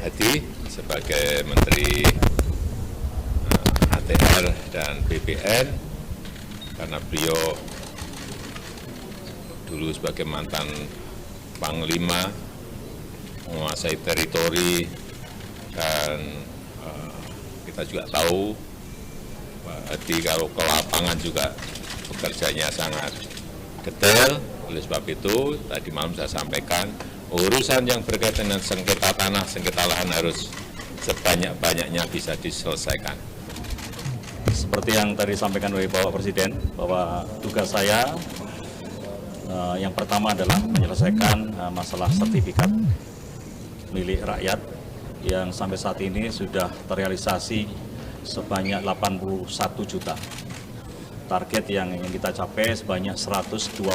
Hadi sebagai Menteri ATR dan BPN, karena beliau dulu sebagai mantan Panglima menguasai teritori, dan kita juga tahu Pak Hadi kalau ke lapangan juga bekerjanya sangat detail. Oleh sebab itu tadi malam saya sampaikan urusan yang berkaitan dengan sengketa tanah, sengketa lahan harus sebanyak-banyaknya bisa diselesaikan. Seperti yang tadi disampaikan oleh Bapak Presiden, bahwa tugas saya yang pertama adalah menyelesaikan masalah sertifikat milik rakyat yang sampai saat ini sudah terrealisasi sebanyak 81 juta. Target yang ingin kita capai sebanyak 126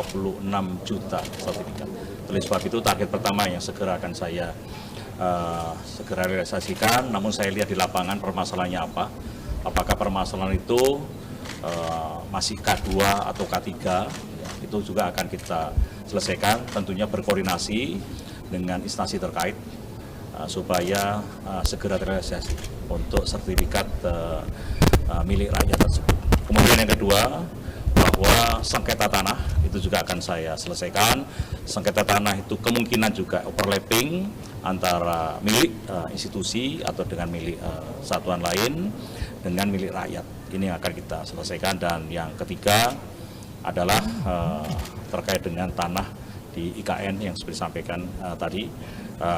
juta sertifikat. Oleh sebab itu target pertama yang segera akan saya segera realisasikan, namun saya lihat di lapangan permasalahannya apa. Apakah permasalahan itu masih K2 atau K3, itu juga akan kita selesaikan, tentunya berkoordinasi dengan instansi terkait supaya segera terrealisasi untuk sertifikat milik rakyat tersebut. Kemudian yang kedua, bahwa sengketa tanah itu juga akan saya selesaikan. Sengketa tanah itu kemungkinan juga overlapping antara milik institusi atau dengan milik satuan lain dengan milik rakyat. Ini yang akan kita selesaikan. Dan yang ketiga adalah terkait dengan tanah di IKN yang seperti disampaikan tadi,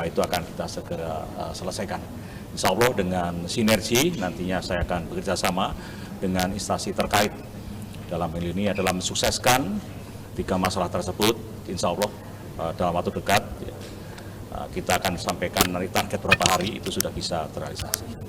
itu akan kita segera selesaikan. Insya Allah dengan sinergi nantinya saya akan bekerja sama dengan instansi terkait dalam hal ini adalah mensukseskan 3 masalah tersebut. Insya Allah dalam waktu dekat kita akan sampaikan dari target berapa hari itu sudah bisa terrealisasi.